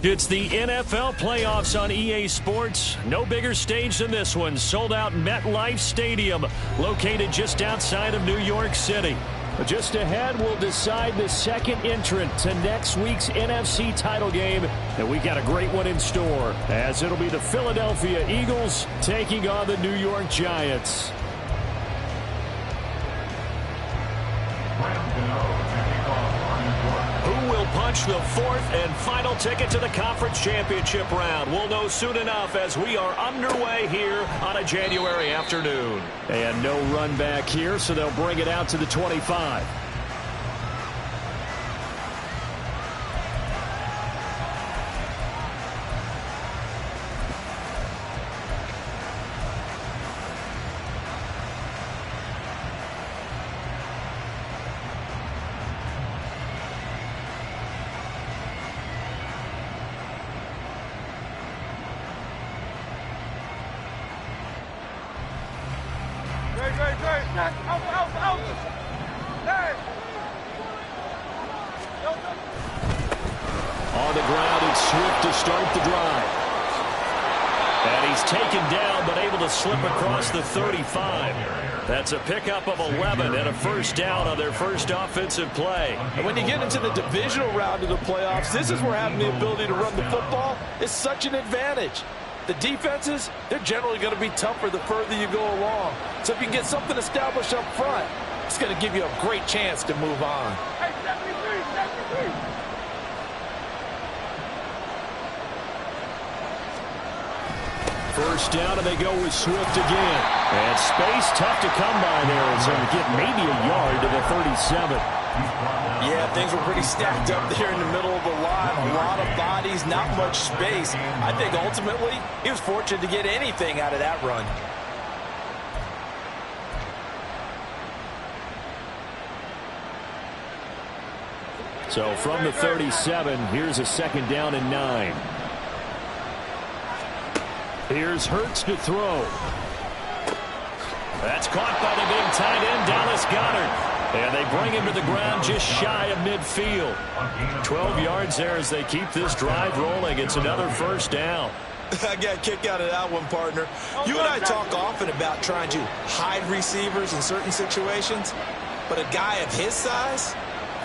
It's the NFL playoffs on EA Sports. No bigger stage than this one. Sold out MetLife Stadium, located just outside of New York City. Just ahead, we'll decide the second entrant to next week's NFC title game. And we got a great one in store, as it'll be the Philadelphia Eagles taking on the New York Giants. Who will punch the fourth and final ticket to the conference championship round? We'll know soon enough as we are underway here on a January afternoon. And no run back here, so they'll bring it out to the 25. On the ground, it's Swift to start the drive. And he's taken down, but able to slip across the 35. That's a pickup of 11 and a first down on their first offensive play. And when you get into the divisional round of the playoffs, this is where having the ability to run the football is such an advantage. The defenses, they're generally going to be tougher the further you go along. So if you can get something established up front, it's going to give you a great chance to move on. Hey, 73. First down, and they go with Swift again. And space tough to come by there as he'll get maybe a yard to the 37. Yeah, things were pretty stacked up there in the middle of the line. A lot of bodies, not much space. I think ultimately he was fortunate to get anything out of that run. So from the 37, here's a second down and 9. Here's Hurts to throw. That's caught by the big tight end, Dallas Goedert. And they bring him to the ground just shy of midfield. 12 yards there as they keep this drive rolling. It's another first down. I got a kick out of that one, partner. You and I talk often about trying to hide receivers in certain situations, but a guy of his size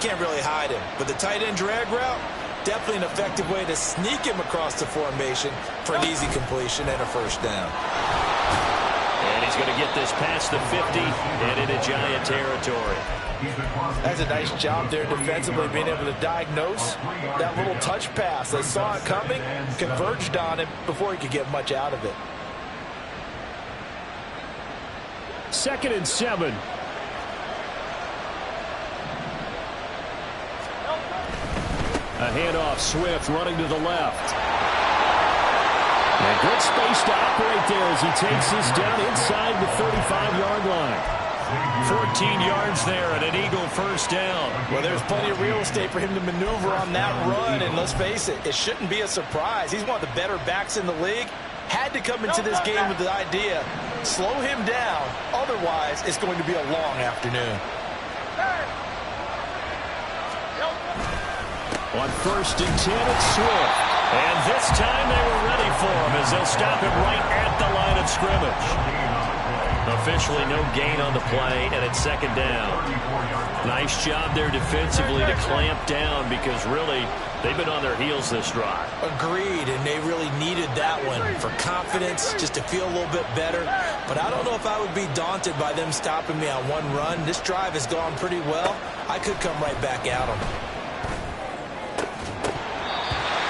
can't really hide him. But the tight end drag route, definitely an effective way to sneak him across the formation for an easy completion and a first down. And he's going to get this past the 50 and into Giant territory. That's a nice job there defensively, being able to diagnose that little touch pass. They saw it coming, converged on him before he could get much out of it. 2nd and 7. A handoff, Swift running to the left. And good space to operate there as he takes this down inside the 35-yard line. 14 yards there and an Eagle first down. Well, there's plenty of real estate for him to maneuver on that run, and let's face it, it shouldn't be a surprise. He's one of the better backs in the league. Had to come into this game with the idea, slow him down, otherwise it's going to be a long afternoon. On 1st and 10, it's Swift. And this time they were ready for him as they'll stop him right at the line of scrimmage. Officially no gain on the play, and it's 2nd down. Nice job there defensively to clamp down because really they've been on their heels this drive. Agreed, and they really needed that one for confidence, just to feel a little bit better. But I don't know if I would be daunted by them stopping me on one run. This drive has gone pretty well. I could come right back at them.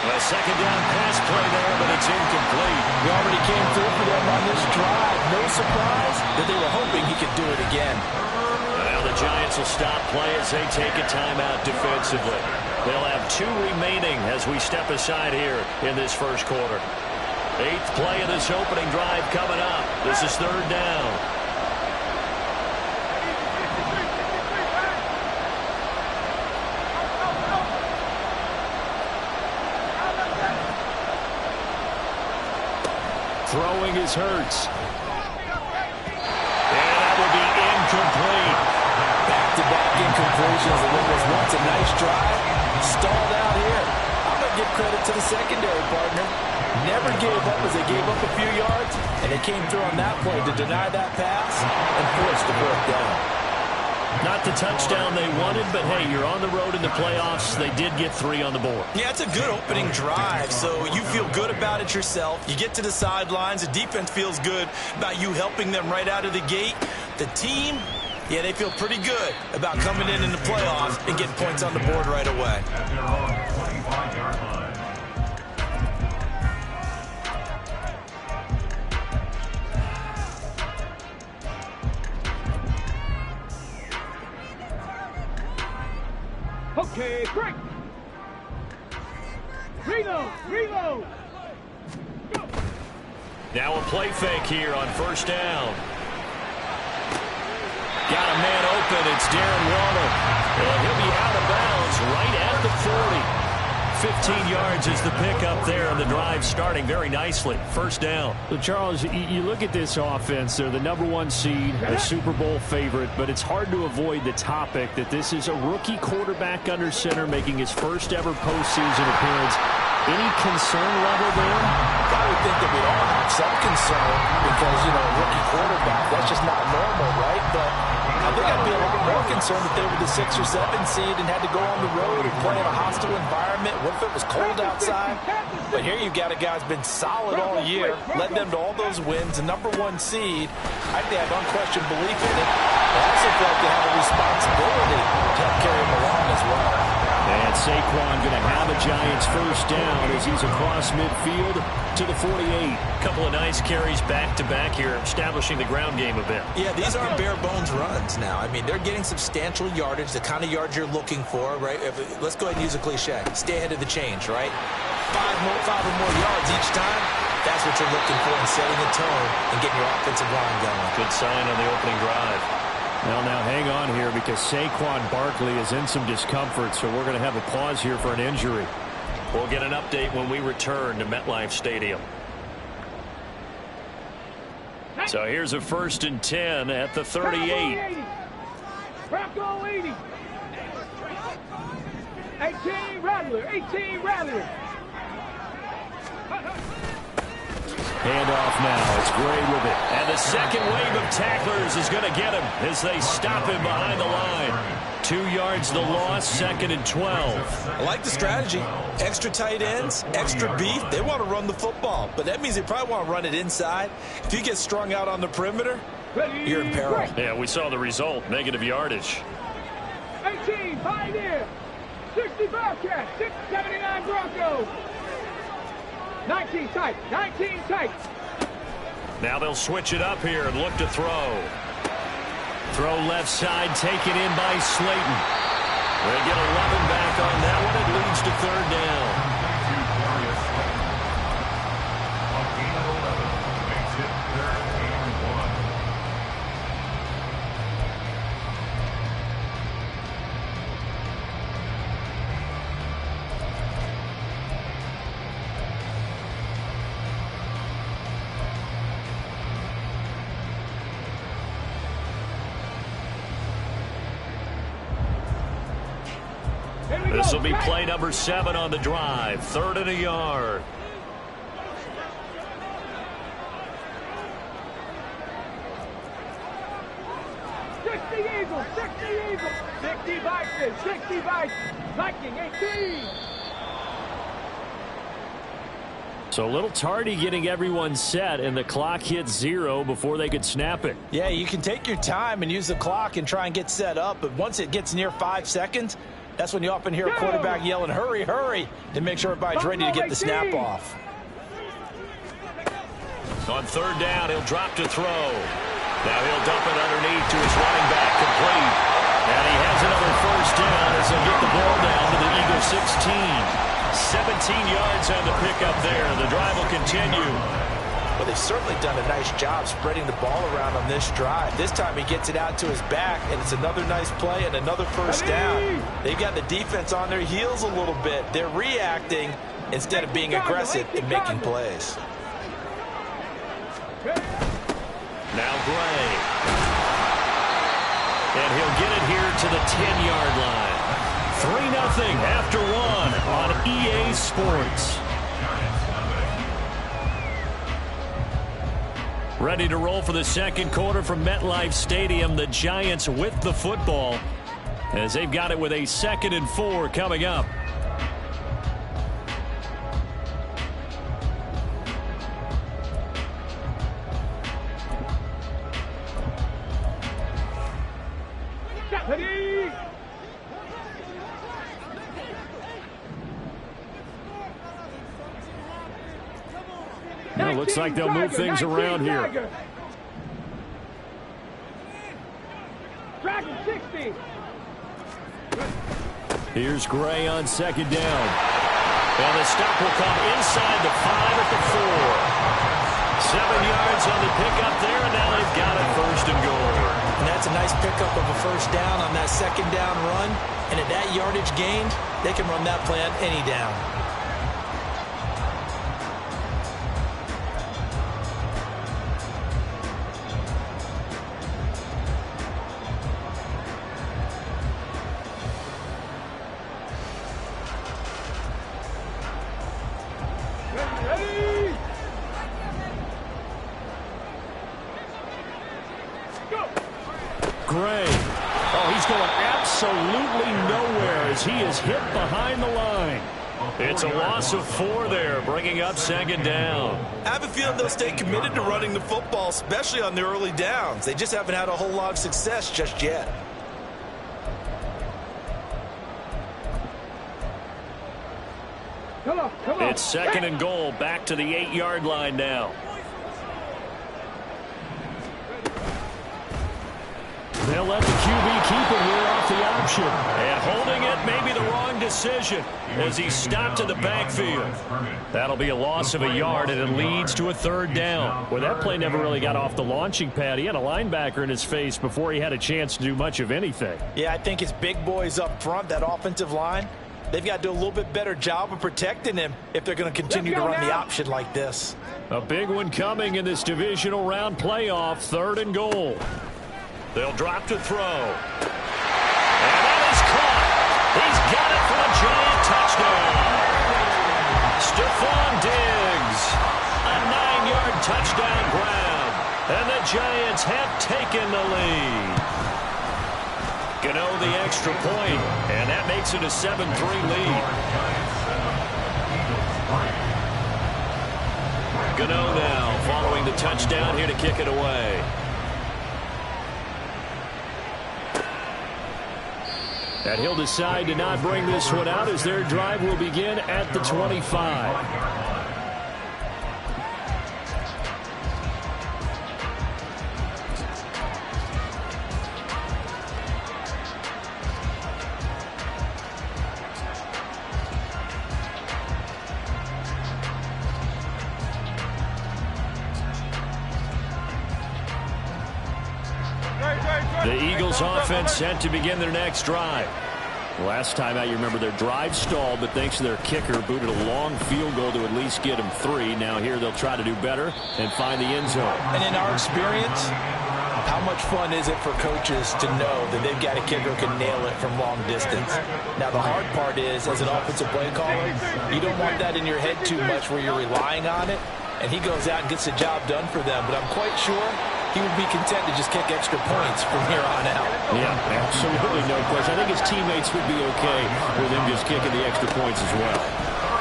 A 2nd down pass play there, but it's incomplete. He already came through for them on this drive. No surprise that they were hoping he could do it again. Now the Giants will stop play as they take a timeout defensively. They'll have 2 remaining as we step aside here in this first quarter. 8th play of this opening drive coming up. This is 3rd down. Throwing is Hurts. And that will be incomplete. Back-to-back incompletions, and what was once a nice drive stalled out here. I'm going to give credit to the secondary, partner. Never gave up as they gave up a few yards, and they came through on that play to deny that pass and force the fourth down. Not the touchdown they wanted, but hey, you're on the road in the playoffs. They did get 3 on the board. Yeah, it's a good opening drive, so you feel good about it yourself. You get to the sidelines. The defense feels good about you helping them right out of the gate. The team, yeah, they feel pretty good about coming in the playoffs and getting points on the board right away. Okay, break. Reload. Go. Now a play fake here on first down. Got a man open. It's Darren Waddle. And he'll be out of bounds right at the 40. 15 yards is the pickup there, and the drive starting very nicely. First down. So, Charles, you look at this offense. They're the #1 seed, a Super Bowl favorite, but it's hard to avoid the topic that this is a rookie quarterback under center making his first ever postseason appearance. Any concern level there? I would think that we'd all have some concern because, you know, rookie quarterback, that's just not normal, right? But I think I'd be a lot more concerned if they were the 6 or 7 seed and had to go on the road and play in a hostile environment. What if it was cold outside? But here you've got a guy who's been solid all year, led them to all those wins, a #1 seed. I think they have unquestioned belief in it. I also feel like they have a responsibility to help carry him along as well. And Saquon going to have a Giants first down as he's across midfield to the 48. Couple of nice carries back-to-back here, establishing the ground game a bit. Yeah, these aren't bare-bones runs now. I mean, they're getting substantial yardage, the kind of yards you're looking for, right? Let's go ahead and use a cliche. Stay ahead of the change, right? 5 or more yards each time. That's what you're looking for in setting a tone and getting your offensive line going. Good sign on the opening drive. Well, now hang on here because Saquon Barkley is in some discomfort, so we're going to have a pause here for an injury. We'll get an update when we return to MetLife Stadium. So here's a 1st and 10 at the 38. Bronco 80. 18 Rattler. Handoff now. It's Gray with it. And the second wave of tacklers is going to get him as they stop him behind the line. 2 yards the loss, 2nd and 12. I like the strategy. Extra tight ends, extra beef. They want to run the football, but that means they probably want to run it inside. If you get strung out on the perimeter, you're in peril. Yeah, we saw the result. Negative yardage. 18 Pioneer. 60 Bearcat. 679 Bronco. 19 tight. Now they'll switch it up here and look to throw. Throw left side, taken in by Slayton. They get 11 back on that one. It leads to 3rd down. This will be play number 7 on the drive. 3rd and a yard. Eagles, 60 Vikings, Viking 18. So a little tardy getting everyone set, and the clock hit 0 before they could snap it. Yeah, you can take your time and use the clock and try and get set up, but once it gets near 5 seconds, that's when you often hear a quarterback yelling, hurry, hurry, to make sure everybody's ready to get the snap off. On 3rd down, he'll drop to throw. Now he'll dump it underneath to his running back, complete. And he has another 1st down as he'll get the ball down to the Eagles 16. 17 yards on the pickup there. The drive will continue. Well, they've certainly done a nice job spreading the ball around on this drive. This time he gets it out to his back, and it's another nice play and another 1st down. They've got the defense on their heels a little bit. They're reacting instead of being aggressive and making plays. Now Gray. And he'll get it here to the 10-yard line. 3-0 after one on EA Sports. Ready to roll for the second quarter from MetLife Stadium. The Giants with the football as they've got it with a 2nd and 4 coming up. Well, looks like they'll move things around here. Dragon 60. Here's Gray on 2nd down. And the stop will come inside the 5 at the 4. 7 yards on the pickup there, and now they've got it 1st and goal. And that's a nice pickup of a 1st down on that 2nd down run. And at that yardage gained, they can run that play on any down. Gray. Oh, he's going absolutely nowhere as he is hit behind the line. It's a loss of 4 there, bringing up 2nd down. I have a feeling they'll stay committed to running the football, especially on the early downs. They just haven't had a whole lot of success just yet. Come on. It's 2nd and goal, back to the 8-yard line now. They'll let the QB keep it here off the option. And holding it may be the wrong decision as he stopped in the backfield. That'll be a loss of a yard, and it leads to a 3rd down. Well, that play never really got off the launching pad. He had a linebacker in his face before he had a chance to do much of anything. Yeah, I think it's big boys up front, that offensive line. They've got to do a little bit better job of protecting him if they're going to continue to run the option like this. A big one coming in this divisional round playoff, 3rd and goal. They'll drop to throw. And that is caught. He's got it for a giant touchdown. Stephon Diggs. A 9-yard touchdown grab. And the Giants have taken the lead. Gano the extra point, and that makes it a 7-3 lead. Gano now following the touchdown here to kick it away. And he'll decide to not bring this one out as their drive will begin at the 25. The Eagles offense set to begin their next drive. Last time out, you remember their drive stalled, but thanks to their kicker, booted a long field goal to at least get them 3. Now here they'll try to do better and find the end zone. And in our experience, how much fun is it for coaches to know that they've got a kicker who can nail it from long distance? Now the hard part is, as an offensive play caller, you don't want that in your head too much where you're relying on it, and he goes out and gets the job done for them. But I'm quite sure he would be content to just kick extra points from here on out. Yeah, absolutely no question. I think his teammates would be okay with him just kicking the extra points as well.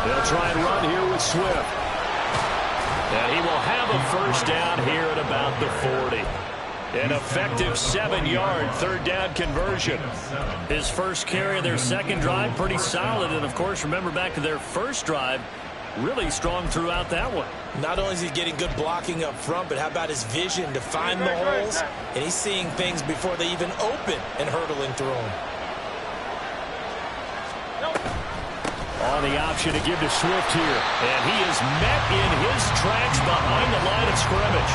They'll try and run here with Swift. And he will have a 1st down here at about the 40. An effective 7-yard 3rd down conversion. His first carry of their second drive, pretty solid. And, of course, remember back to their first drive, really strong throughout that one. Not only is he getting good blocking up front, but how about his vision to find the holes? And he's seeing things before they even open and hurdling through them. On the option to give to Swift here. And he is met in his tracks behind the line of scrimmage.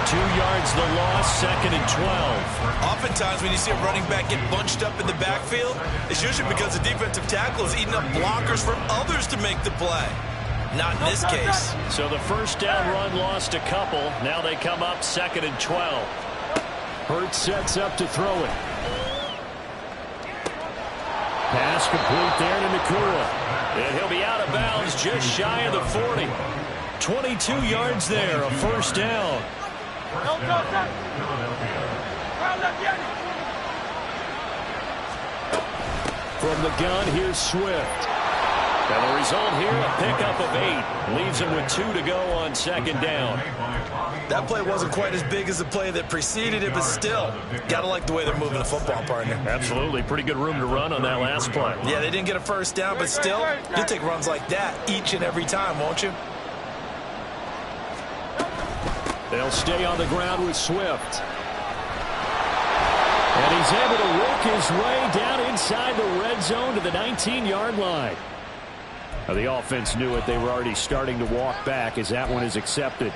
2 yards the loss, 2nd and 12. Oftentimes when you see a running back get bunched up in the backfield, it's usually because the defensive tackle is eating up blockers from others to make the play. Not in this case. So the first down run lost a couple. Now they come up 2nd and 12. Hurts sets up to throw it. Pass complete there to Nakua. And he'll be out of bounds just shy of the 40. 22 yards there, a first down. From the gun, here's Swift. And the result here, a pickup of 8. Leaves him with 2 to go on 2nd down. That play wasn't quite as big as the play that preceded it, but still, gotta like the way they're moving the football, partner. Absolutely. Pretty good room to run on that last play. Yeah, they didn't get a first down, but still, you'll take runs like that each and every time, won't you? They'll stay on the ground with Swift. And he's able to work his way down inside the red zone to the 19-yard line. Now, the offense knew it. They were already starting to walk back as that one is accepted.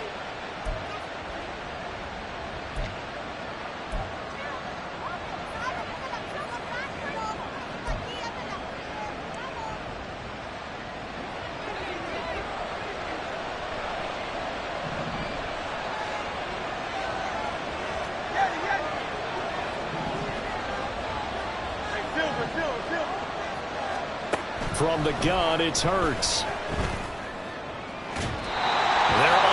From the gun, it's Hurts. They're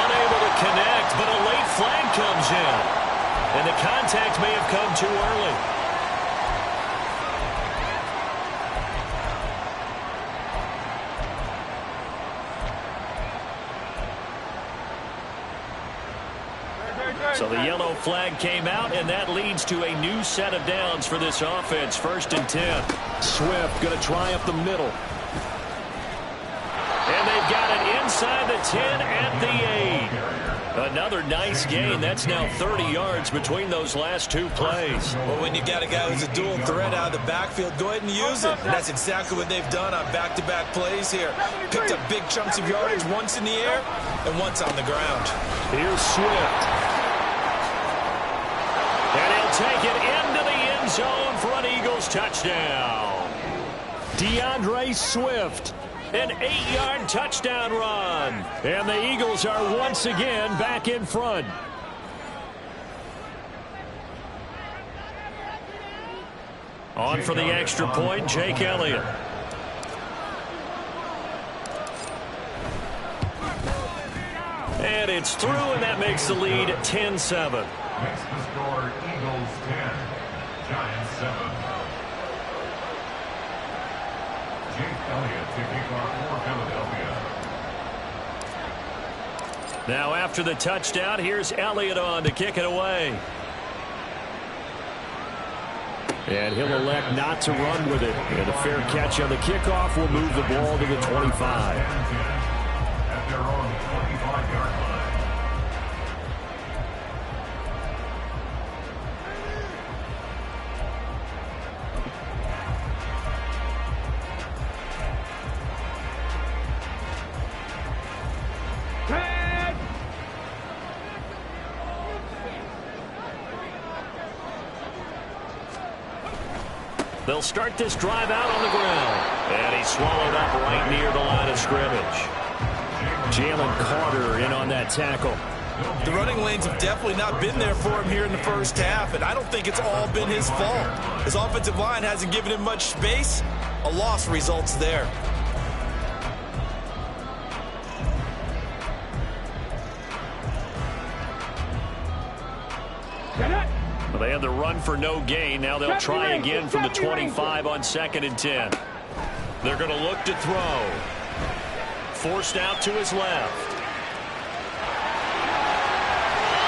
unable to connect, but a late flag comes in. And the contact may have come too early. So the yellow flag came out, and that leads to a new set of downs for this offense. 1st and 10. Swift going to try up the middle. And they've got it inside the 10 at the 8. Another nice gain. That's now 30 yards between those last 2 plays. Well, when you got a guy who's a dual threat out of the backfield, go ahead and use it. And that's exactly what they've done on back-to-back plays here. Picked up big chunks of yardage, once in the air and once on the ground. Here's Swift. And he'll take it into the end zone for an Eagles touchdown. DeAndre Swift. An 8-yard touchdown run. And the Eagles are once again back in front. On for the extra point, Jake Elliott. And it's through, and that makes the lead 10-7. Makes the score Eagles 10, Giants 7. Jake Elliott to kick off for Philadelphia. Now after the touchdown, here's Elliott on to kick it away. And he'll elect not to run with it. And a fair catch on the kickoff will move the ball to the 25. At their own 25-yard line. They'll start this drive out on the ground. And he's swallowed up right near the line of scrimmage. Jalen Carter in on that tackle. The running lanes have definitely not been there for him here in the first half, and I don't think it's all been his fault. His offensive line hasn't given him much space. A loss results there. Well, they had the run for no gain. Now they'll try again from the 25 on 2nd and 10. They're going to look to throw. Forced out to his left.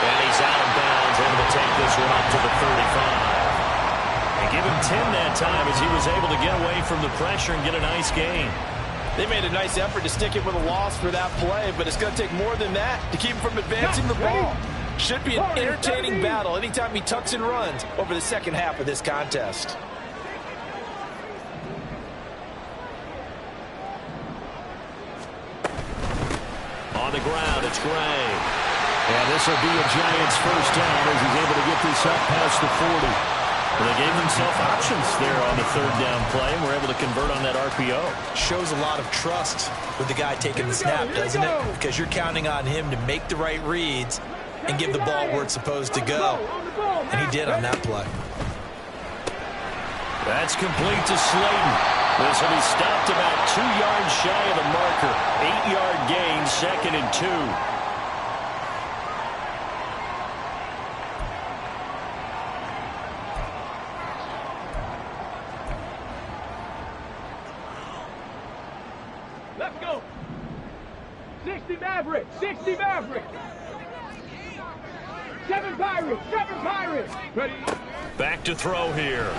And he's out of bounds, able to take this one up to the 35. And give him 10 that time as he was able to get away from the pressure and get a nice gain. They made a nice effort to stick him with a loss for that play, but it's going to take more than that to keep him from advancing the ball. Should be an entertaining battle anytime he tucks and runs over the second half of this contest. On the ground, it's Gray. And this will be a Giants first down as he's able to get this up past the 40. Well, they gave themselves options there on the third down play and were able to convert on that RPO. Shows a lot of trust with the guy taking the snap, doesn't it? Because you're counting on him to make the right reads and give the ball where it's supposed to go. And he did on that play. That's complete to Slayton. This will be stopped about 2 yards shy of the marker. 8-yard gain, 2nd and 2. Let's go. 60 Maverick. 60 Maverick. 7 Pirates. 7 Pirates. Ready? Back to throw here.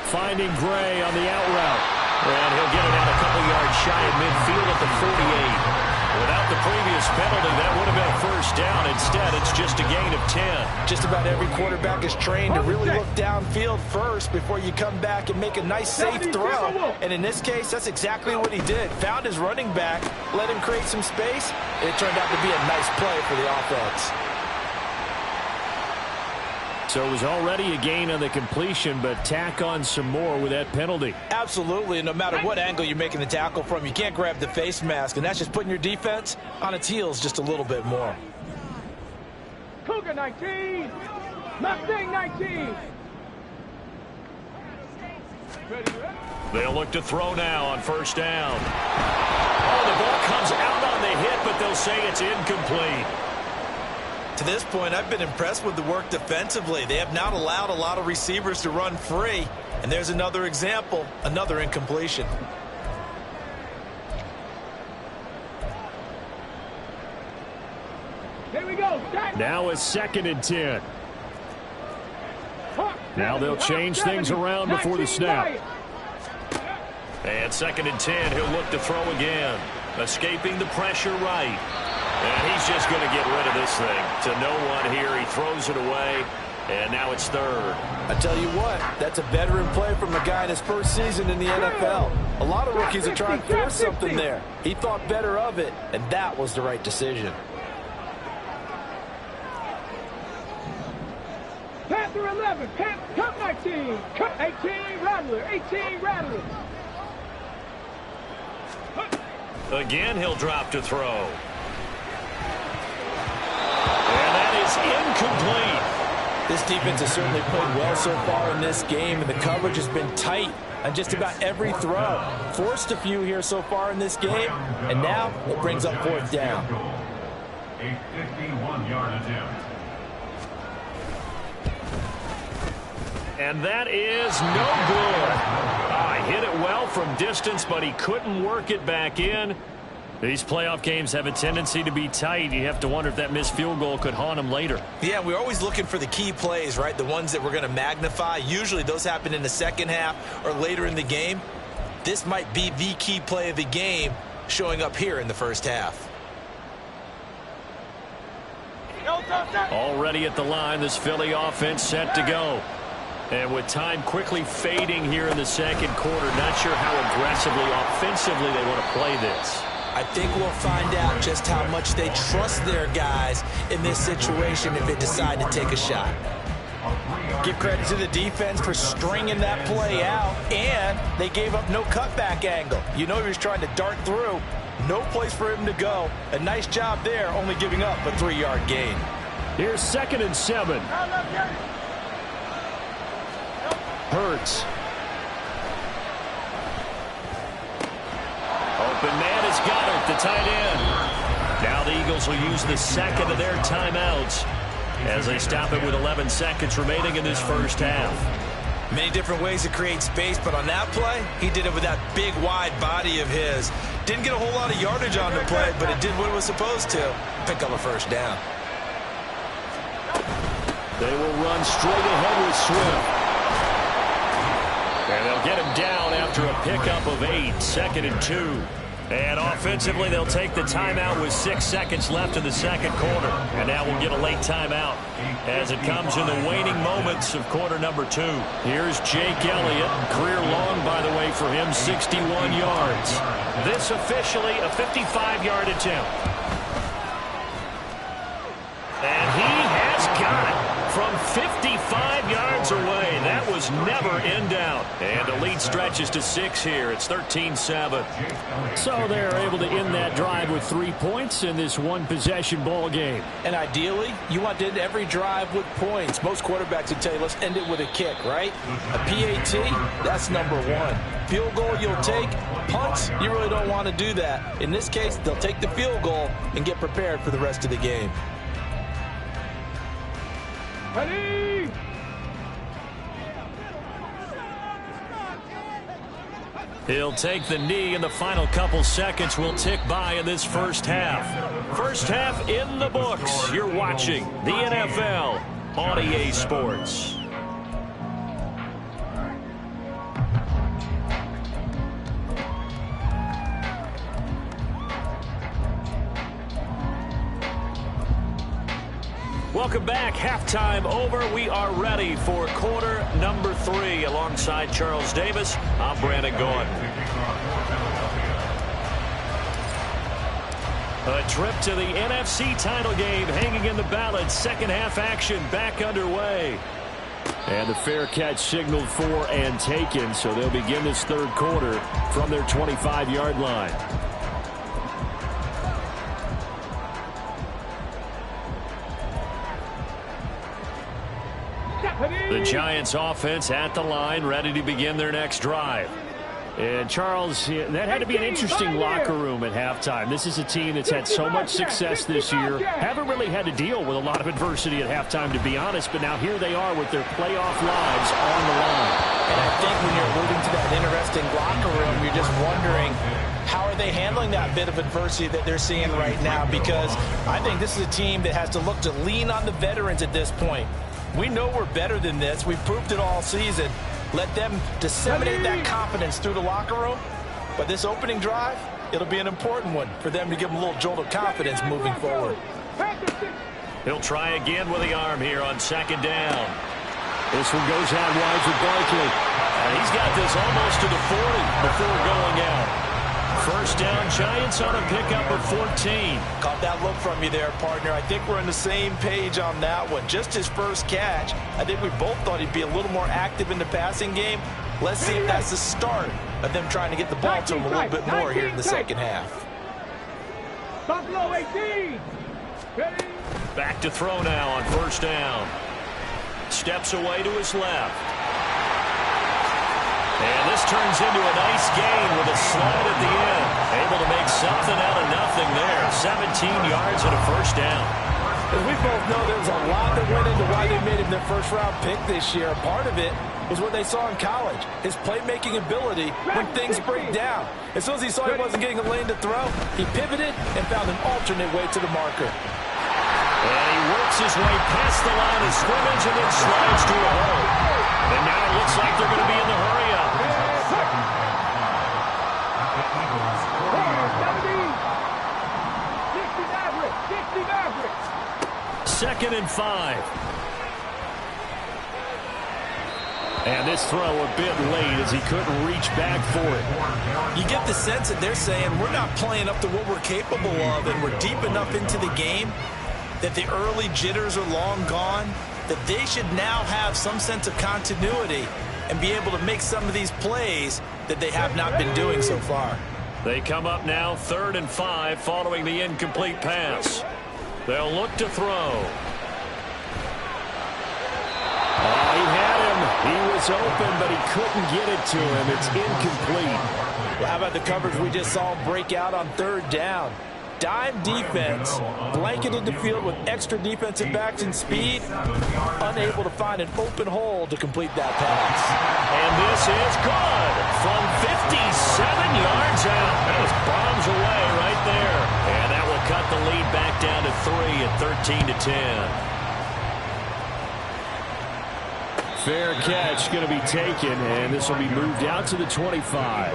Finding Gray on the out route. And he'll get it out a couple yards shy of midfield at the 48. Without the previous penalty, that would have been a first down. Instead, it's just a gain of 10. Just about every quarterback is trained to really look downfield first before you come back and make a nice, safe throw. And in this case, that's exactly what he did. Found his running back, let him create some space. It turned out to be a nice play for the offense. So it was already a gain on the completion, but tack on some more with that penalty. Absolutely. No matter what angle you're making the tackle from, you can't grab the face mask, and that's just putting your defense on its heels just a little bit more. Cougar 19. Mustang 19. Ready? They'll look to throw now on first down. Oh, the ball comes out on the hit, but they'll say it's incomplete. To this point, I've been impressed with the work defensively. They have not allowed a lot of receivers to run free. And there's another example, another incompletion. Here we go. Now it's 2nd and 10. Now they'll change things around before the snap. And 2nd and 10, he'll look to throw again. Escaping the pressure right. And he's just going to get rid of this thing. To no one here. He throws it away. And now it's 3rd. I tell you what, that's a veteran play from a guy in his first season in the NFL. A lot of rookies are trying to force something there. He thought better of it, and that was the right decision. Panther 11. Cup 19. Cup 18. Rattler. 18. Rattler. Again, he'll drop to throw. And that is incomplete. This defense has certainly played well so far in this game, and the coverage has been tight on just about every throw. Forced a few here so far in this game, and now it brings up 4th down. A 51-yard attempt. And that is no good. He hit it well from distance, but he couldn't work it back in. These playoff games have a tendency to be tight. You have to wonder if that missed field goal could haunt him later. Yeah, we're always looking for the key plays, right? The ones that we're going to magnify. Usually those happen in the second half or later in the game. This might be the key play of the game showing up here in the first half. Already at the line, this Philly offense set to go. And with time quickly fading here in the second quarter, not sure how aggressively, offensively they want to play this. I think we'll find out just how much they trust their guys in this situation if they decide to take a shot. Give credit to the defense for stringing that play out, and they gave up no cutback angle. You know he was trying to dart through. No place for him to go. A nice job there, only giving up a 3-yard gain. Here's 2nd and 7. Hurts. Open man is Goddard, the tight end. Now the Eagles will use the second of their timeouts as they stop it with 11 seconds remaining in this first half. Many different ways to create space, but on that play, he did it with that big, wide body of his. Didn't get a whole lot of yardage on the play, but it did what it was supposed to. Pick up a first down. They will run straight ahead with Swift. And they'll get him down after a pickup of 8, 2nd and 2. And offensively, they'll take the timeout with 6 seconds left in the second quarter. And now we'll get a late timeout as it comes in the waning moments of quarter number 2. Here's Jake Elliott. Career long, by the way, for him, 61 yards. This officially a 55-yard attempt. And he has got it from 55 yards away. And the lead stretches to 6 here. It's 13-7. So they're able to end that drive with 3 points in this one-possession ball game. And ideally, you want to end every drive with points. Most quarterbacks would tell you, let's end it with a kick, right? A PAT, that's number 1. Field goal you'll take. Punts, you really don't want to do that. In this case, they'll take the field goal and get prepared for the rest of the game. Ready? He'll take the knee, and the final couple seconds will tick by in this first half. First half in the books. You're watching the NFL on EA Sports. Welcome back. Halftime over. We are ready for quarter number 3. Alongside Charles Davis, I'm Brandon Gordon. A trip to the NFC title game hanging in the balance. Second half action back underway. And the fair catch signaled for and taken, so they'll begin this third quarter from their 25-yard line. The Giants offense at the line, ready to begin their next drive. And Charles, that had to be an interesting locker room at halftime. This is a team that's had so much success this year. Haven't really had to deal with a lot of adversity at halftime, to be honest. But now here they are with their playoff lives on the line. And I think when you're alluding to that interesting locker room, you're just wondering, how are they handling that bit of adversity that they're seeing right now? Because I think this is a team that has to look to lean on the veterans at this point. We know we're better than this. We've proved it all season. Let them disseminate that confidence through the locker room. But this opening drive, it'll be an important one for them to give them a little jolt of confidence moving forward. He'll try again with the arm here on second down. This one goes out wide for Barkley. And he's got this almost to the 40 before going out. First down, Giants on a pickup of 14. Caught that look from you there, partner. I think we're on the same page on that one. Just his first catch. I think we both thought he'd be a little more active in the passing game. Let's see if that's the start of them trying to get the ball to him a little bit more here in the second half. Buffalo 18. Ready? Back to throw now on first down. Steps away to his left. And this turns into a nice gain with a slide at the end. Able to make something out of nothing there. 17 yards and a first down. As we both know, there was a lot that went into why they made him their first-round pick this year. Part of it was what they saw in college, his playmaking ability when things break down. As soon as he saw he wasn't getting a lane to throw, he pivoted and found an alternate way to the marker. And he works his way past the line of scrimmage and then slides to a hole. And now it looks like they're going to be in the hurry-up. Second and 5. And this throw a bit late as he couldn't reach back for it. You get the sense that they're saying we're not playing up to what we're capable of, and we're deep enough into the game that the early jitters are long gone, that they should now have some sense of continuity and be able to make some of these plays that they have not been doing so far. They come up now 3rd and 5 following the incomplete pass. They'll look to throw. He had him. He was open, but he couldn't get it to him. It's incomplete. Well, how about the coverage we just saw him break out on 3rd down? Dime defense, blanketed the field with extra defensive backs and speed, unable to find an open hole to complete that pass. And this is good from 57 yards out. That was bombs away right there. And that will cut the lead back down to 3 at 13-10. Fair catch going to be taken, and this will be moved out to the 25.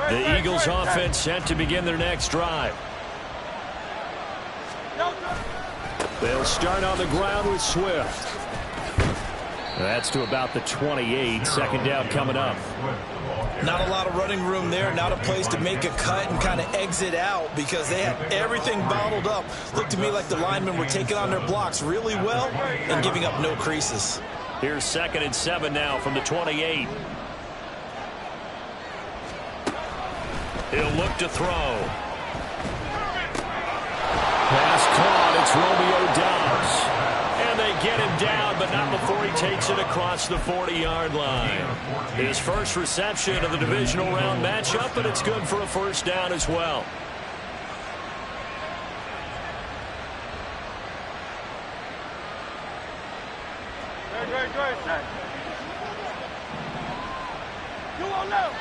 The Eagles offense set to begin their next drive. They'll start on the ground with Swift. That's to about the 28. Second down coming up. Not a lot of running room there. Not a place to make a cut and kind of exit out because they have everything bottled up. Looked to me like the linemen were taking on their blocks really well and giving up no creases. Here's 2nd and 7 now from the 28. He'll look to throw. Pass caught. It's Romeo Doubs. And they get him down, but not before he takes it across the 40-yard line. His first reception of the divisional round matchup, and it's good for a first down as well. Great. You won't know.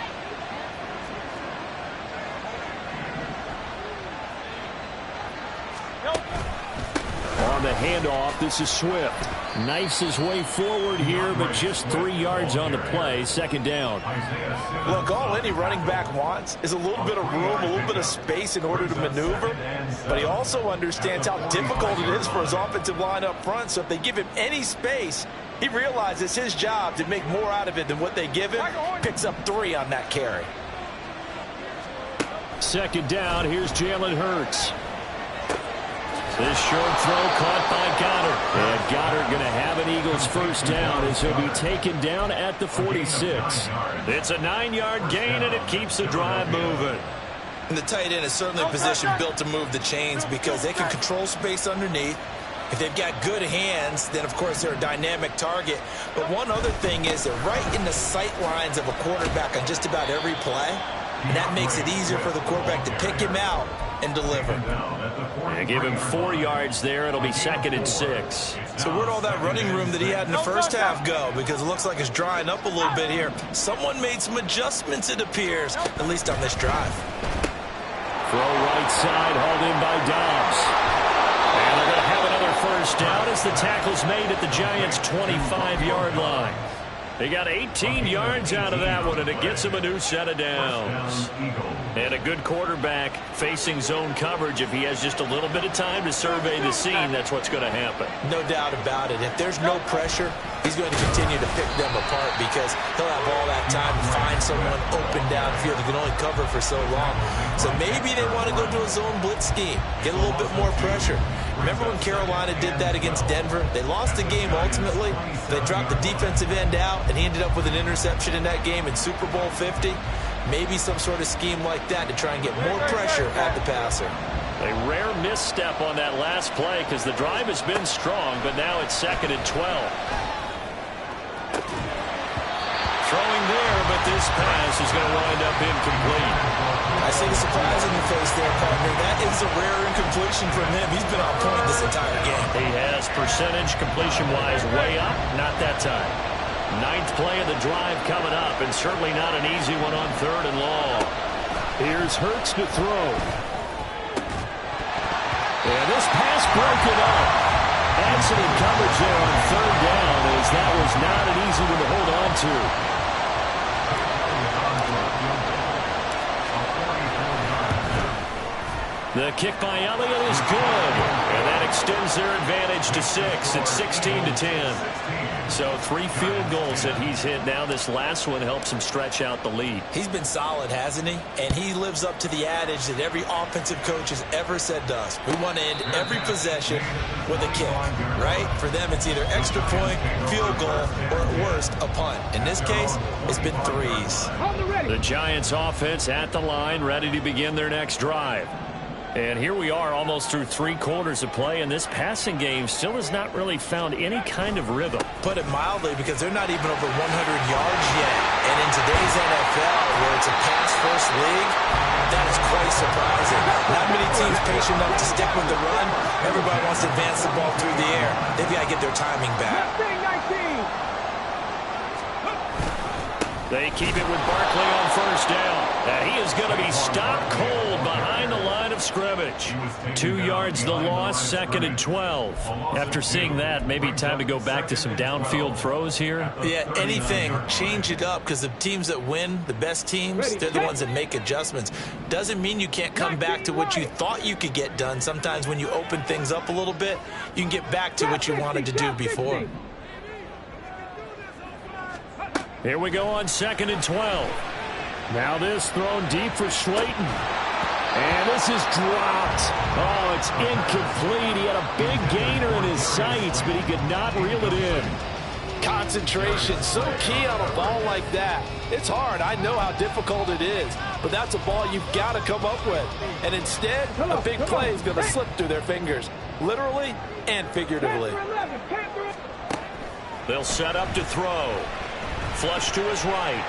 On the handoff, this is Swift. Knifes his way forward here, but just 3 yards on the play. Second down. Look, all any running back wants is a little bit of room, a little bit of space in order to maneuver. But he also understands how difficult it is for his offensive line up front. So if they give him any space, he realizes it's his job to make more out of it than what they give him. Picks up 3 on that carry. Second down, here's Jalen Hurts. This short throw caught by Goddard. And Goddard going to have an Eagles first down as he'll be taken down at the 46. It's a 9-yard gain, and it keeps the drive moving. And the tight end is certainly a position built to move the chains because they can control space underneath. If they've got good hands, then, of course, they're a dynamic target. But one other thing is they're right in the sight lines of a quarterback on just about every play. And that makes it easier for the quarterback to pick him out and deliver. And give him 4 yards there. It'll be 2nd and 6. So where'd all that running room that he had in the first half go? Because it looks like it's drying up a little bit here. Someone made some adjustments, it appears, at least on this drive. Throw right side, hauled in by Dobbs. And they're going to have another first down as the tackle's made at the Giants' 25-yard line. They got 18 yards out of that one, and it gets them a new set of downs. And a good quarterback facing zone coverage. If he has just a little bit of time to survey the scene, that's what's going to happen. No doubt about it. If there's no pressure, he's going to continue to pick them apart because he'll have all that time to find someone open downfield. He can only cover for so long. So maybe they want to go to a zone blitz scheme, get a little bit more pressure. Remember when Carolina did that against Denver? They lost the game ultimately. They dropped the defensive end out, and he ended up with an interception in that game in Super Bowl 50. Maybe some sort of scheme like that to try and get more pressure at the passer. A rare misstep on that last play because the drive has been strong, but now it's 2nd and 12. Throwing there, but this pass is going to wind up incomplete. I see the surprise in your face there, partner. That is a rare incompletion from him. He's been on point this entire game. He has percentage completion-wise way up, not that time. 9th play of the drive coming up, and certainly not an easy one on 3rd and long. Here's Hurts to throw. And this pass broken up. Excellent coverage there on 3rd down, as that was not an easy one to hold on to. The kick by Elliott is good, and that extends their advantage to 6. It's 16-10. So 3 field goals that he's hit now. This last one helps him stretch out the lead. He's been solid, hasn't he? And he lives up to the adage that every offensive coach has ever said to us. We want to end every possession with a kick, right? For them, it's either extra point, field goal, or at worst, a punt. In this case, it's been 3s. The Giants offense at the line, ready to begin their next drive. And here we are almost through 3 quarters of play, and this passing game still has not really found any kind of rhythm. Put it mildly, because they're not even over 100 yards yet. And in today's NFL, where it's a pass-first league, that is quite surprising. Not many teams patient enough to stick with the run. Everybody wants to advance the ball through the air. They've got to get their timing back. They keep it with Barkley on first down. And he is going to be stopped cold behind the line of scrimmage. 2 yards the loss, 2nd and 12. After seeing that, maybe time to go back to some downfield throws here. Yeah, anything. Change it up, because the teams that win, the best teams, they're the ones that make adjustments. Doesn't mean you can't come back to what you thought you could get done. Sometimes when you open things up a little bit, you can get back to what you wanted to do before. Here we go on 2nd and 12. Now this thrown deep for Slayton. And this is dropped. Oh, it's incomplete. He had a big gainer in his sights, but he could not reel it in. Concentration, so key on a ball like that. It's hard. I know how difficult it is, but that's a ball you've got to come up with. And instead, a big play is going to slip through their fingers, literally and figuratively. They'll set up to throw. Flush to his right.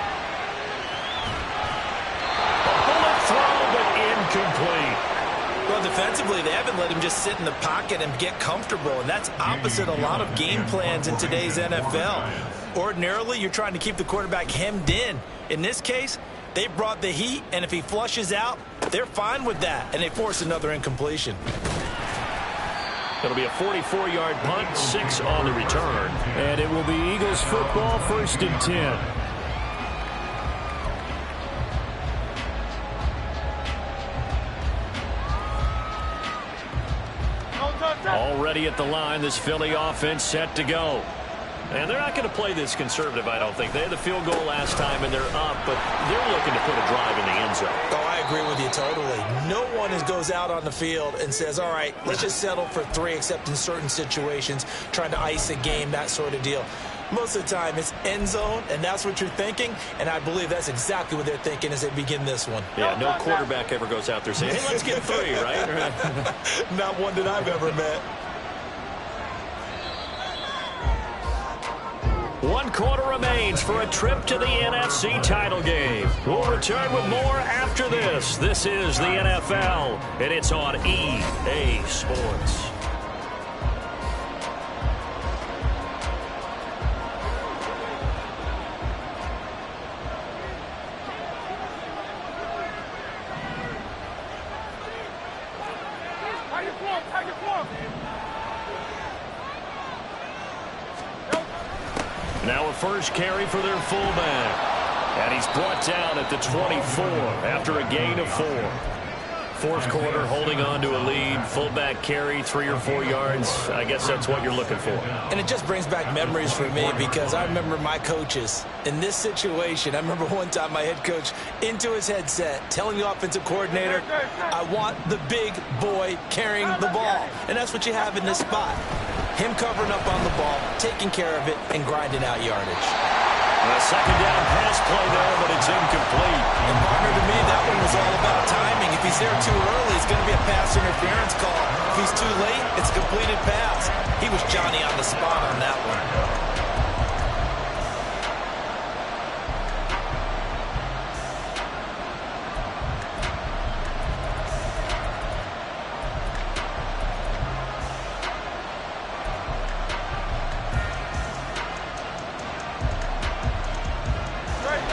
A bullet throw, but incomplete. Well, defensively, they haven't let him just sit in the pocket and get comfortable, and that's opposite a lot of game plans in today's NFL. Ordinarily, you're trying to keep the quarterback hemmed in. In this case, they brought the heat, and if he flushes out, they're fine with that, and they force another incompletion. It'll be a 44-yard punt, 6 on the return. And it will be Eagles football, 1st and 10. Already at the line, this Philly offense set to go. And they're not going to play this conservative, I don't think. They had the field goal last time, and they're up, but they're looking to put a drive in the end zone. Oh, I agree with you totally. No one goes out on the field and says, all right, let's just settle for 3, except in certain situations, trying to ice a game, that sort of deal. Most of the time, it's end zone, and that's what you're thinking, and I believe that's exactly what they're thinking as they begin this one. Yeah, no quarterback ever goes out there saying, hey, let's get 3, right? Not one that I've ever met. 1 quarter remains for a trip to the NFC title game. We'll return with more after this. This is the NFL, and it's on EA Sports. Now a first carry for their fullback. And he's brought down at the 24 after a gain of 4. 4th quarter, holding on to a lead. Fullback carry, 3 or 4 yards. I guess that's what you're looking for. And it just brings back memories for me because I remember my coaches in this situation. I remember one time my head coach into his headset telling the offensive coordinator, I want the big boy carrying the ball. And that's what you have in this spot. Him covering up on the ball, taking care of it, and grinding out yardage. A 2nd down pass play there, but it's incomplete. And partner, to me, that one was all about timing. If he's there too early, it's going to be a pass interference call. If he's too late, it's a completed pass. He was Johnny on the spot on that one.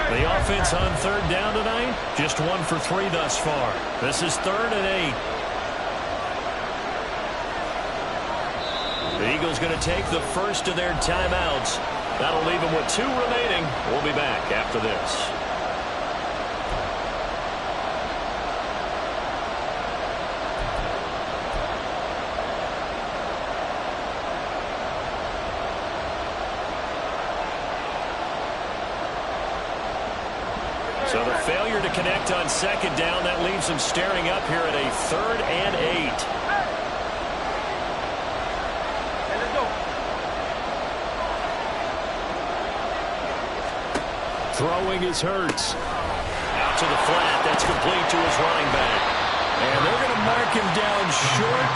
The offense on 3rd down tonight, just 1 for 3 thus far. This is 3rd and 8. The Eagles going to take the first of their timeouts. That'll leave them with 2 remaining. We'll be back after this. So the failure to connect on 2nd down, that leaves them staring up here at a 3rd and 8. Throwing is Hurts. Out to the flat. That's complete to his running back. And they're going to mark him down short,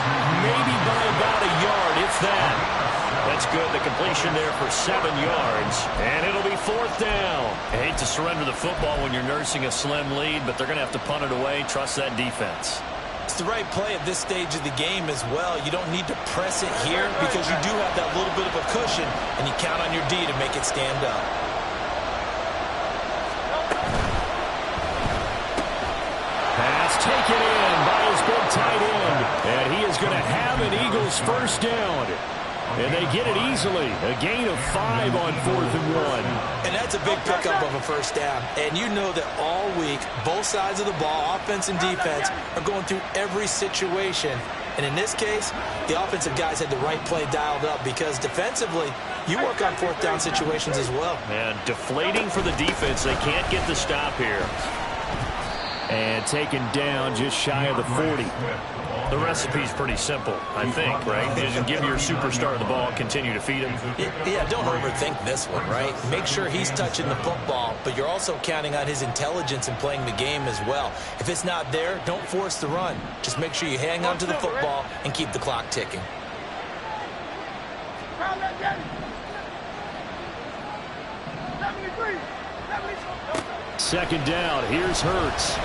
maybe by about a yard, if that. That's good. The completion there for 7 yards. And it'll be 4th down. I hate to surrender the football when you're nursing a slim lead, but they're going to have to punt it away. Trust that defense. It's the right play at this stage of the game as well. You don't need to press it here because you do have that little bit of a cushion, and you count on your D to make it stand up. Pass taken in by his big tight end. And he is going to have an Eagles first down. And they get it easily. A gain of 5 on 4th and 1. And that's a big pickup of a first down. And you know that all week, both sides of the ball, offense and defense, are going through every situation And in this case, the offensive guys had the right play dialed up because defensively, you work on fourth down situations as well. And deflating for the defense. They can't get the stop here. And taken down just shy of the 40. The recipe's pretty simple, I think, right? You just give your superstar the ball, continue to feed him. Yeah, don't overthink this one, right? Make sure he's touching the football, but you're also counting on his intelligence in playing the game as well. If it's not there, don't force the run. Just make sure you hang on to the football and keep the clock ticking. Second down. Here's Hurts.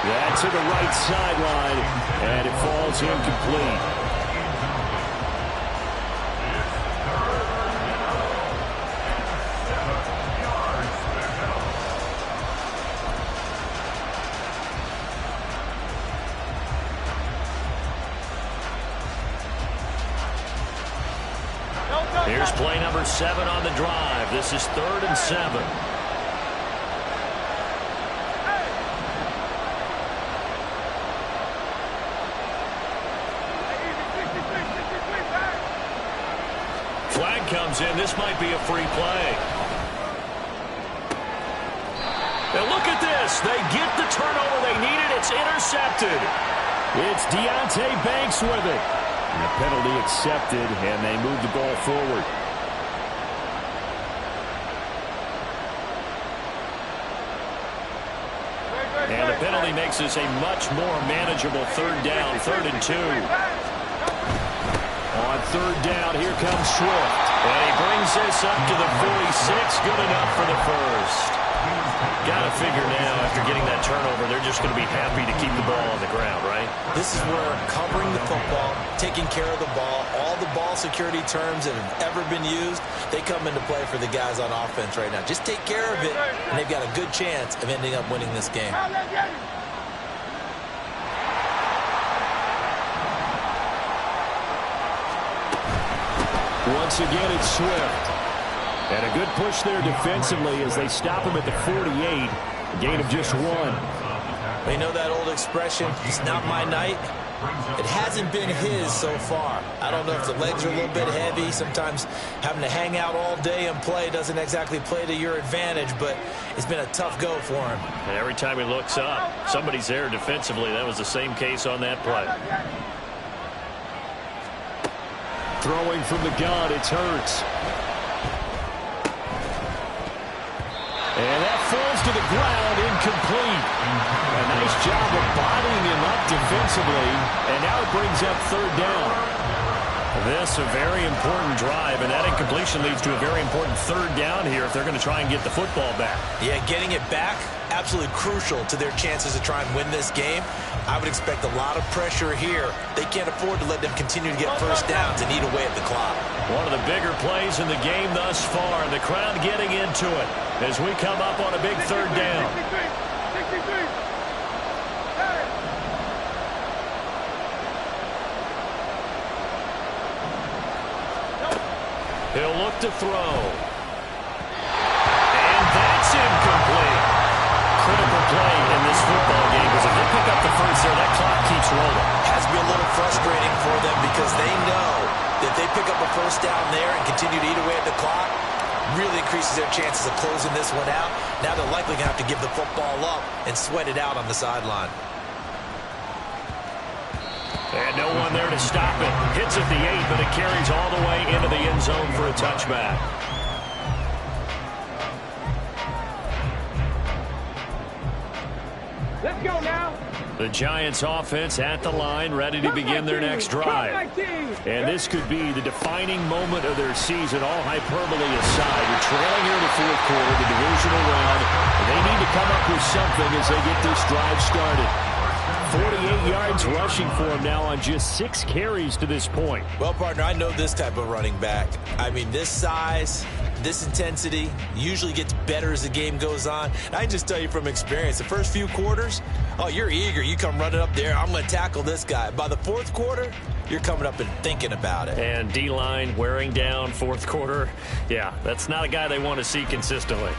That to the right sideline, and it falls incomplete. Here's play number 7 on the drive. This is 3rd and 7. Flag comes in. This might be a free play. And look at this. They get the turnover they needed. It's intercepted. It's Deonte Banks with it. And the penalty accepted, and they move the ball forward. And the penalty makes this a much more manageable 3rd down, 3rd and 2. On 3rd down, here comes Swift. And he brings this up to the 46. Good enough for the first. Got to figure now, after getting that turnover, they're just going to be happy to keep the ball on the ground, right? This is where covering the football, taking care of the ball, all the ball security terms that have ever been used, they come into play for the guys on offense right now. Just take care of it, and they've got a good chance of ending up winning this game. Once again, it's Swift. And a good push there defensively as they stop him at the 48. A gain of just 1. You know that old expression, it's not my night? It hasn't been his so far. I don't know if the legs are a little bit heavy. Sometimes having to hang out all day and play doesn't exactly play to your advantage, but it's been a tough go for him. And every time he looks up, somebody's there defensively. That was the same case on that play. Throwing from the gun, it's Hurts. And that falls to the ground, incomplete. A nice job of bodying him up defensively, and now it brings up 3rd down. This a very important drive, and that incompletion leads to a very important 3rd down here if they're going to try and get the football back. Yeah, getting it back, absolutely crucial to their chances to try and win this game. I would expect a lot of pressure here. They can't afford to let them continue to get first downs and eat away at the clock. One of the bigger plays in the game thus far, and the crowd getting into it as we come up on a big 3rd down. He'll look to throw. And that's incomplete. Critical play in this football game because if they pick up the first there, that clock keeps rolling. Has to be a little frustrating for them because they know that if they pick up a first down there and continue to eat away at the clock, really increases their chances of closing this one out. Now they're likely going to have to give the football up and sweat it out on the sideline. And no one there to stop it. Hits at the 8, but it carries all the way into the end zone for a touchback. Let's go now. The Giants offense at the line, ready to begin their next drive. And this could be the defining moment of their season, all hyperbole aside. They're trailing here in the 4th quarter, the divisional round. They need to come up with something as they get this drive started. 48 yards rushing for him now on just 6 carries to this point. Well, partner, I know this type of running back. I mean, this size, this intensity usually gets better as the game goes on. And I can just tell you from experience, the first few quarters, oh, you're eager. You come running up there, I'm going to tackle this guy. By the 4th quarter, you're coming up and thinking about it. And D-line wearing down 4th quarter. Yeah, that's not a guy they want to see consistently.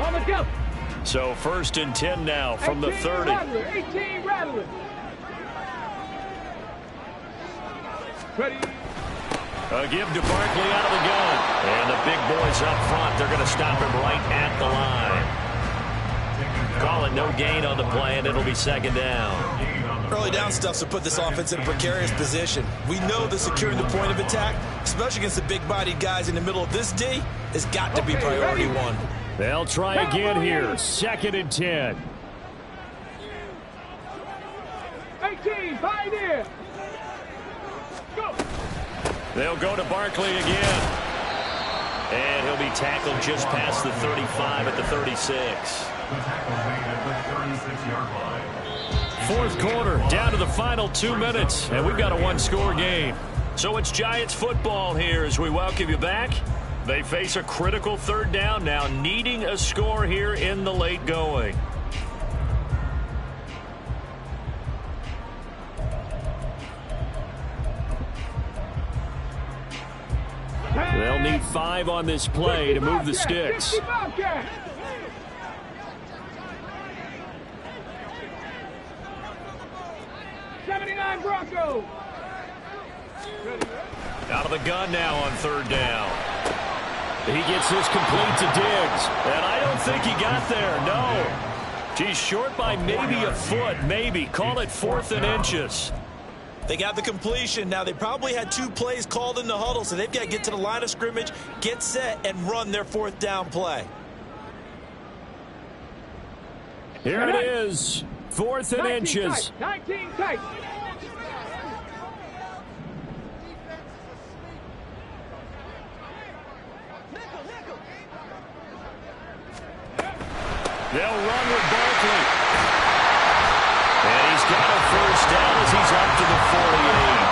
On the go. So 1st and 10 now from the 30. Rattler, 18 Rattler. Ready. A give to Barkley out of the gun. And the big boys up front, they're going to stop him right at the line. Call it no gain on the play, and it'll be 2nd down. Early down stuff's to put this offense in a precarious position. We know that securing the point of attack, especially against the big-bodied guys in the middle of this D, has got to be priority one. They'll try again here. 2nd and 10. 18, Pioneer. Go. They'll go to Barkley again. And he'll be tackled just past the 35 at the 36. Fourth quarter, down to the final 2 minutes, and we've got a one-score game. So it's Giants football here as we welcome you back. They face a critical 3rd down now, needing a score here in the late going. They'll need 5 on this play to move the sticks. 79 Broncos. Out of the gun now on 3rd down. He gets this complete to Diggs. And I don't think he got there, no. He's short by maybe a foot, maybe. Call it 4th and inches. They got the completion. Now, they probably had 2 plays called in the huddle, so they've got to get to the line of scrimmage, get set, and run their 4th down play. Here it is. 4th and inches. 19 tight. They'll run with Barkley. And he's got a 1st down as he's up to the 48.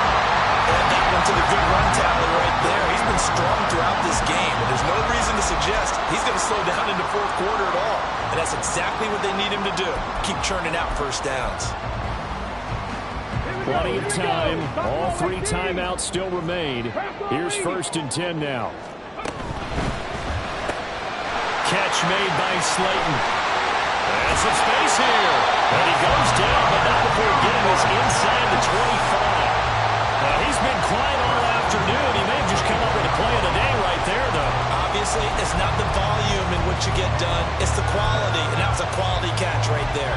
And that one to the good run tally right there. He's been strong throughout this game, and there's no reason to suggest he's going to slow down in the 4th quarter at all. And that's exactly what they need him to do. Keep churning out 1st downs. Plenty of time. All 3 timeouts still remain. Here's 1st and 10 now. Catch made by Slayton. There's some space here. And he goes down, but not before getting us inside the 25. He's been quiet all afternoon. He may have just come up with a play of the day right there, though. Obviously, it's not the volume in which you get done. It's the quality, and that was a quality catch right there.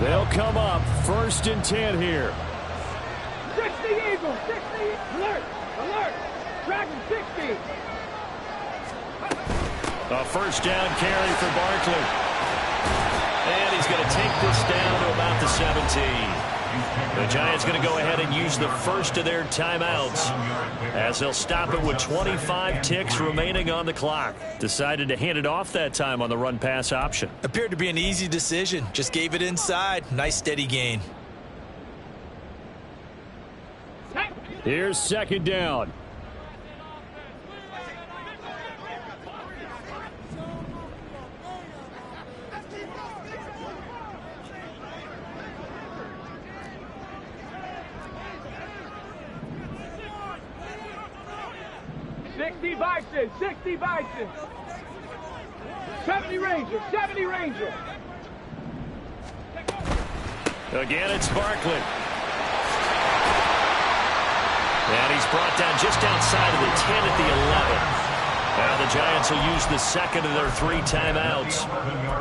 They'll come up 1st and 10 here. 60 Eagles, 60, alert, alert, Dragon 60. A 1st down carry for Barkley. And he's going to take this down to about the 17. The Giants going to go ahead and use the first of their timeouts as they'll stop it with 25 ticks remaining on the clock. Decided to hand it off that time on the run-pass option. Appeared to be an easy decision. Just gave it inside. Nice steady gain. Here's 2nd down. Bison, 60 Bison. 70 Ranger, 70 Ranger. Again, it's Barkley. And he's brought down just outside of the 10 at the 11. Now the Giants will use the second of their 3 timeouts.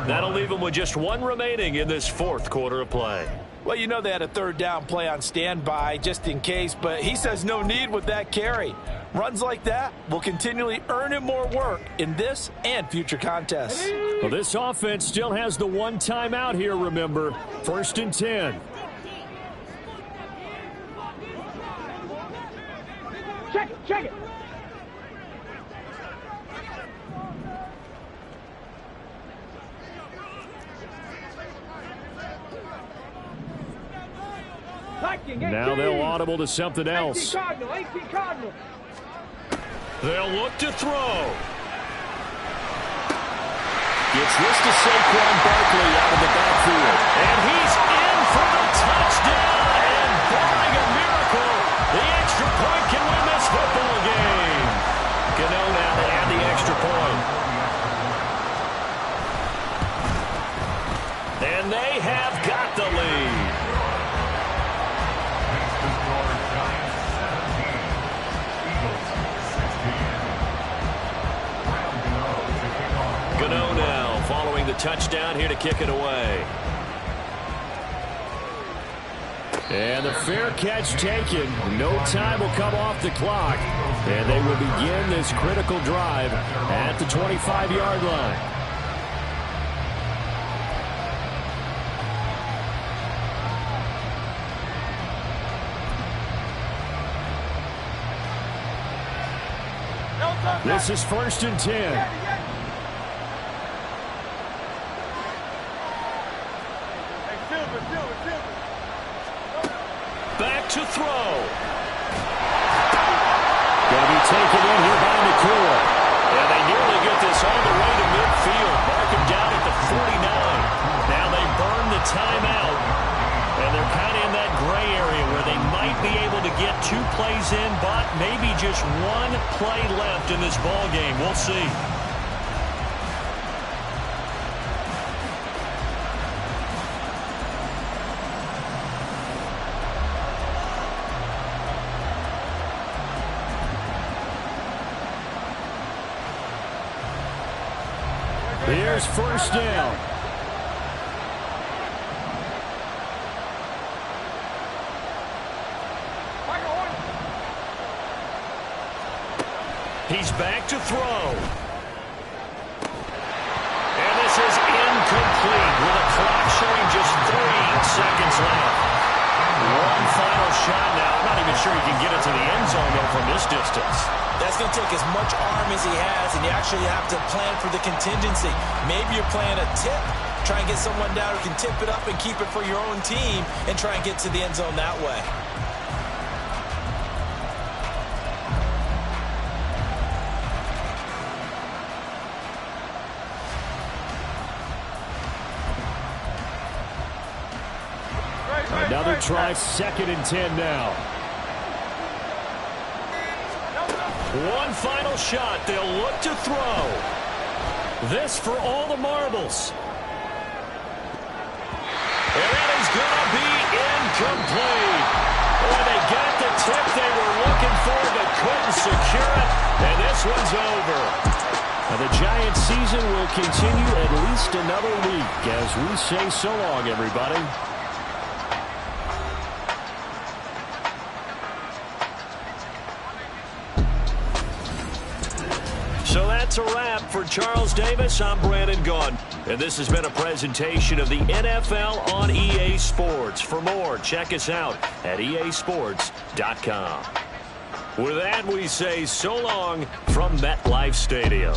That'll leave them with just 1 remaining in this 4th quarter of play. Well, you know they had a 3rd down play on standby just in case, but he says no need with that carry. Runs like that will continually earn him more work in this and future contests. Well, this offense still has the 1 timeout here, remember. 1st and 10. Check it, check it. Now they'll audible to something else. 18 Cardinal. They'll look to throw. Gets this to Saquon Barkley out of the backfield. And he's in for the touchdown. And barring a miracle, the extra point down here to kick it away. And the fair catch taken. No time will come off the clock. And they will begin this critical drive at the 25-yard line. This is 1st and 10. Back to throw. Going to be taken in here by McCoy. And they nearly get this all the way to midfield. Mark him down at the 49. Now they burn the timeout. And they're kind of in that gray area where they might be able to get 2 plays in, but maybe just 1 play left in this ball game. We'll see. Here's 1st down. He's back to throw. And this is incomplete with a clock showing just 3 seconds left. One final shot now. I'm not even sure he can get it to the end zone, though, from this distance. That's going to take as much arm as he has, and you actually have to plan for the contingency. Maybe you're playing a tip. Try and get someone down who can tip it up and keep it for your own team and try and get to the end zone that way. Another try, 2nd and 10 now. One final shot. They'll look to throw. This for all the marbles. And it is going to be incomplete. Boy, they got the tip they were looking for but couldn't secure it. And this one's over. Now the Giants' season will continue at least another week as we say so long, everybody. So that's a wrap for Charles Davis. I'm Brandon Gaudin. And this has been a presentation of the NFL on EA Sports. For more, check us out at easports.com. With that, we say so long from MetLife Stadium.